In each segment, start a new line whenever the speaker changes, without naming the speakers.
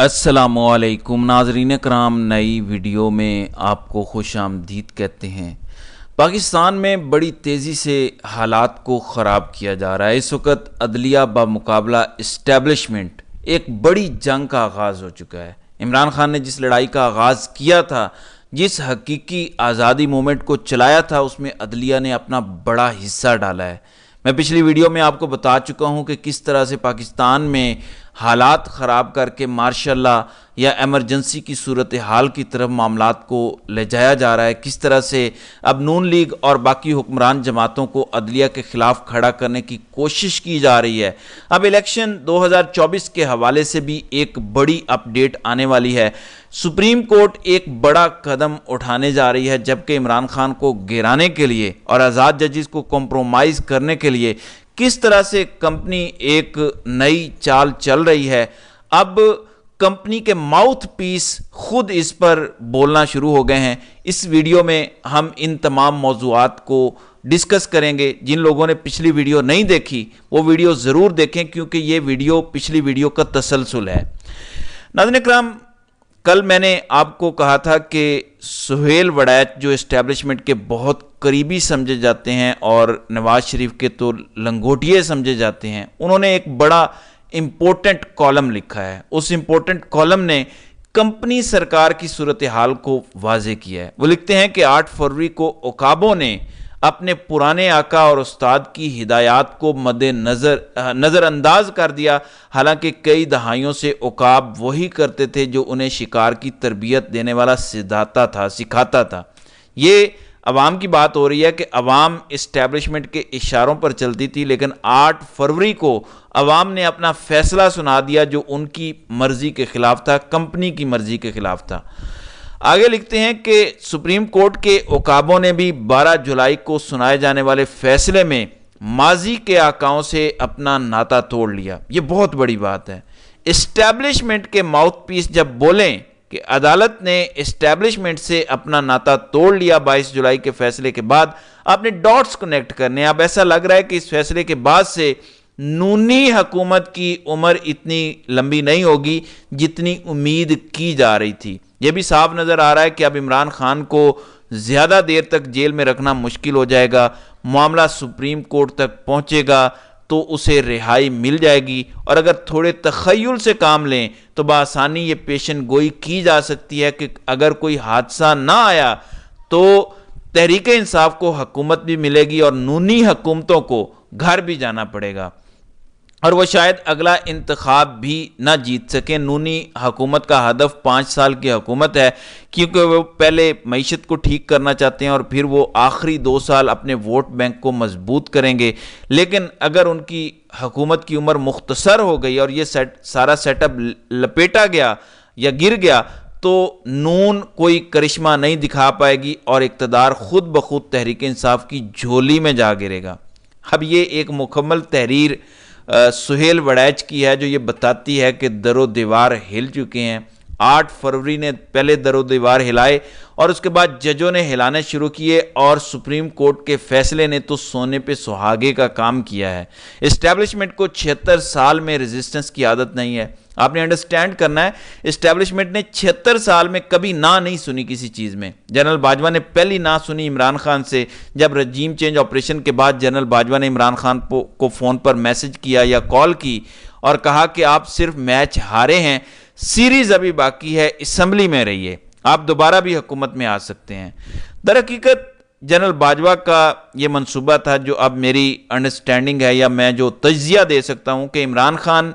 السلام علیکم ناظرین کرام، نئی ویڈیو میں آپ کو خوش آمدید کہتے ہیں۔ پاکستان میں بڑی تیزی سے حالات کو خراب کیا جا رہا ہے۔ اس وقت عدلیہ بمقابلہ اسٹیبلشمنٹ ایک بڑی جنگ کا آغاز ہو چکا ہے۔ عمران خان نے جس لڑائی کا آغاز کیا تھا، جس حقیقی آزادی مومنٹ کو چلایا تھا، اس میں عدلیہ نے اپنا بڑا حصہ ڈالا ہے۔ میں پچھلی ویڈیو میں آپ کو بتا چکا ہوں کہ کس طرح سے پاکستان میں حالات خراب کر کے مارشل لا یا ایمرجنسی کی صورتحال کی طرف معاملات کو لے جایا جا رہا ہے، کس طرح سے اب نون لیگ اور باقی حکمران جماعتوں کو عدلیہ کے خلاف کھڑا کرنے کی کوشش کی جا رہی ہے۔ اب الیکشن 2024 کے حوالے سے بھی ایک بڑی اپ ڈیٹ آنے والی ہے۔ سپریم کورٹ ایک بڑا قدم اٹھانے جا رہی ہے، جبکہ عمران خان کو گرانے کے لیے اور آزاد ججز کو کمپرومائز کرنے کے لیے کس طرح سے کمپنی ایک نئی چال چل رہی ہے۔ اب کمپنی کے ماؤتھ پیس خود اس پر بولنا شروع ہو گئے ہیں۔ اس ویڈیو میں ہم ان تمام موضوعات کو ڈسکس کریں گے۔ جن لوگوں نے پچھلی ویڈیو نہیں دیکھی وہ ویڈیو ضرور دیکھیں، کیونکہ یہ ویڈیو پچھلی ویڈیو کا تسلسل ہے۔ ناظرین کرام، کل میں نے آپ کو کہا تھا کہ سہیل وڑیچ جو اسٹیبلشمنٹ کے بہت قریبی سمجھے جاتے ہیں اور نواز شریف کے تو لنگوٹیے سمجھے جاتے ہیں، انہوں نے ایک بڑا امپورٹنٹ کالم لکھا ہے۔ اس امپورٹنٹ کالم نے کمپنی سرکار کی صورتحال کو واضح کیا ہے۔ وہ لکھتے ہیں کہ 8 فروری کو عقابوں نے اپنے پرانے آقا اور استاد کی ہدایات کو نظر انداز کر دیا، حالانکہ کئی دہائیوں سے عقاب وہی کرتے تھے جو انہیں شکار کی تربیت دینے والا سکھاتا تھا۔ یہ عوام کی بات ہو رہی ہے کہ عوام اسٹیبلشمنٹ کے اشاروں پر چلتی تھی، لیکن 8 فروری کو عوام نے اپنا فیصلہ سنا دیا جو ان کی مرضی کے خلاف تھا، کمپنی کی مرضی کے خلاف تھا۔ آگے لکھتے ہیں کہ سپریم کورٹ کے عقابوں نے بھی 12 جولائی کو سنائے جانے والے فیصلے میں ماضی کے آقاؤں سے اپنا ناطا توڑ لیا۔ یہ بہت بڑی بات ہے۔ اسٹیبلشمنٹ کے ماؤتھ پیس جب بولیں کہ عدالت نے اسٹیبلشمنٹ سے اپنا ناطا توڑ لیا 22 جولائی کے فیصلے کے بعد، آپ نے ڈاٹس کنیکٹ کرنے۔ اب ایسا لگ رہا ہے کہ اس فیصلے کے بعد سے نونی حکومت کی عمر اتنی لمبی نہیں ہوگی جتنی امید کی جا رہی تھی۔ یہ بھی صاف نظر آ رہا ہے کہ اب عمران خان کو زیادہ دیر تک جیل میں رکھنا مشکل ہو جائے گا۔ معاملہ سپریم کورٹ تک پہنچے گا تو اسے رہائی مل جائے گی، اور اگر تھوڑے تخیل سے کام لیں تو بآسانی یہ پیشن گوئی کی جا سکتی ہے کہ اگر کوئی حادثہ نہ آیا تو تحریک انصاف کو حکومت بھی ملے گی اور نونی حکومتوں کو گھر بھی جانا پڑے گا، اور وہ شاید اگلا انتخاب بھی نہ جیت سکیں۔ نونی حکومت کا ہدف 5 سال کی حکومت ہے، کیونکہ وہ پہلے معیشت کو ٹھیک کرنا چاہتے ہیں اور پھر وہ آخری 2 سال اپنے ووٹ بینک کو مضبوط کریں گے۔ لیکن اگر ان کی حکومت کی عمر مختصر ہو گئی اور یہ سارا سیٹ اپ لپیٹا گیا یا گر گیا تو نون کوئی کرشمہ نہیں دکھا پائے گی اور اقتدار خود بخود تحریک انصاف کی جھولی میں جا گرے گا۔ اب یہ ایک مکمل تحریر سہیل وڑیچ کی ہے جو یہ بتاتی ہے کہ در و دیوار ہل چکے ہیں۔ 8 فروری نے پہلے در و دیوار ہلائے اور اس کے بعد ججوں نے ہلانے شروع کیے، اور سپریم کورٹ کے فیصلے نے تو سونے پہ سہاگے کا کام کیا ہے۔ اسٹیبلشمنٹ کو 76 سال میں ریزسٹنس کی عادت نہیں ہے۔ آپ نے انڈرسٹینڈ کرنا ہے، اسٹیبلشمنٹ نے 76 سال میں کبھی نہ نہیں سنی کسی چیز میں۔ جنرل باجوہ نے پہلی نہ سنی عمران خان سے، جب رجیم چینج آپریشن کے بعد جنرل باجوہ نے عمران خان کو فون پر میسج کیا یا کال کی اور کہا کہ آپ صرف میچ ہارے ہیں، سیریز ابھی باقی ہے، اسمبلی میں رہیے، آپ دوبارہ بھی حکومت میں آ سکتے ہیں۔ در حقیقت جنرل باجوہ کا یہ منصوبہ تھا، جو اب میری انڈرسٹینڈنگ ہے یا میں جو تجزیہ دے سکتا ہوں کہ عمران خان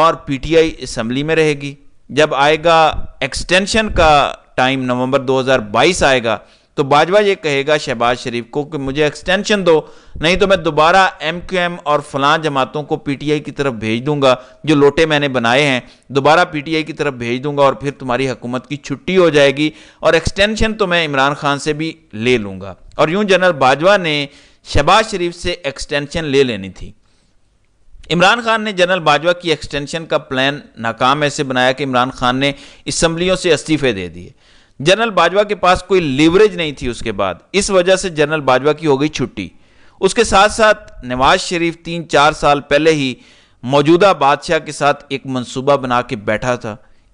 اور پی ٹی آئی اسمبلی میں رہے گی۔ جب آئے گا ایکسٹینشن کا ٹائم، نومبر 2022 آئے گا، تو باجوہ یہ کہے گا شہباز شریف کو کہ مجھے ایکسٹینشن دو، نہیں تو میں دوبارہ ایم کیو ایم اور فلاں جماعتوں کو پی ٹی آئی کی طرف بھیج دوں گا، جو لوٹے میں نے بنائے ہیں دوبارہ پی ٹی آئی کی طرف بھیج دوں گا، اور پھر تمہاری حکومت کی چھٹی ہو جائے گی، اور ایکسٹینشن تو میں عمران خان سے بھی لے لوں گا۔ اور یوں جنرل باجوہ نے شہباز شریف سے ایکسٹینشن لے لینی تھی۔ عمران خان نے جنرل باجوہ کی ایکسٹینشن کا پلان ناکام ایسے بنایا کہ عمران خان نے اسمبلیوں سے استعفے دے دیے۔ جنرل باجوہ کے پاس کوئی لیوریج نہیں تھی اس کے بعد، اس وجہ سے جنرل باجوہ کی ہو گئی چھٹی۔ اس کے ساتھ ساتھ نواز شریف 3-4 سال پہلے ہی موجودہ بادشاہ کے ساتھ ایک منصوبہ بنا کے بیٹھا تھا۔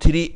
3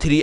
3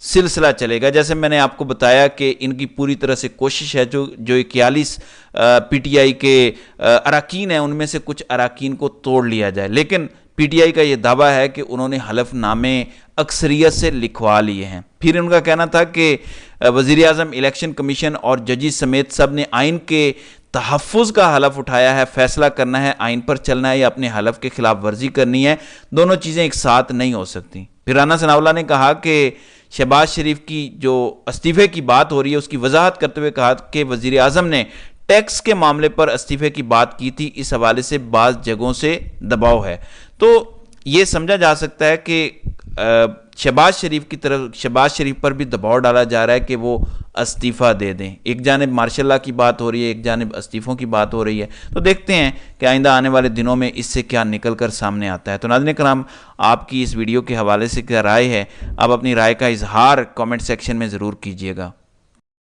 سلسلہ چلے گا۔ جیسے میں نے آپ کو بتایا کہ ان کی پوری طرح سے کوشش ہے جو 41 پی ٹی آئی کے اراکین ہیں ان میں سے کچھ اراکین کو توڑ لیا جائے، لیکن پی ٹی آئی کا یہ دعویٰ ہے کہ انہوں نے حلف نامے اکثریت سے لکھوا لیے ہیں۔ پھر ان کا کہنا تھا کہ وزیر اعظم، الیکشن کمیشن اور ججز سمیت سب نے آئین کے تحفظ کا حلف اٹھایا ہے، فیصلہ کرنا ہے آئین پر چلنا ہے یا اپنے حلف کے خلاف ورزی کرنی ہے، دونوں چیزیں ایک ساتھ نہیں ہو سکتی۔ پھر رانا ثناء اللہ نے کہا کہ شہباز شریف کی جو استعفے کی بات ہو رہی ہے اس کی وضاحت کرتے ہوئے کہا کہ وزیر اعظم نے ٹیکس کے معاملے پر استعفے کی بات کی تھی، اس حوالے سے بعض جگہوں سے دباؤ ہے۔ تو یہ سمجھا جا سکتا ہے کہ شہباز شریف پر بھی دباؤ ڈالا جا رہا ہے کہ وہ استعفیٰ دے دیں۔ ایک جانب ماشاء اللہ کی بات ہو رہی ہے، ایک جانب استعفوں کی بات ہو رہی ہے، تو دیکھتے ہیں کہ آئندہ آنے والے دنوں میں اس سے کیا نکل کر سامنے آتا ہے۔ تو ناظرین کرام، آپ کی اس ویڈیو کے حوالے سے کیا رائے ہے؟ آپ اپنی رائے کا اظہار کامنٹ سیکشن میں ضرور کیجیے گا۔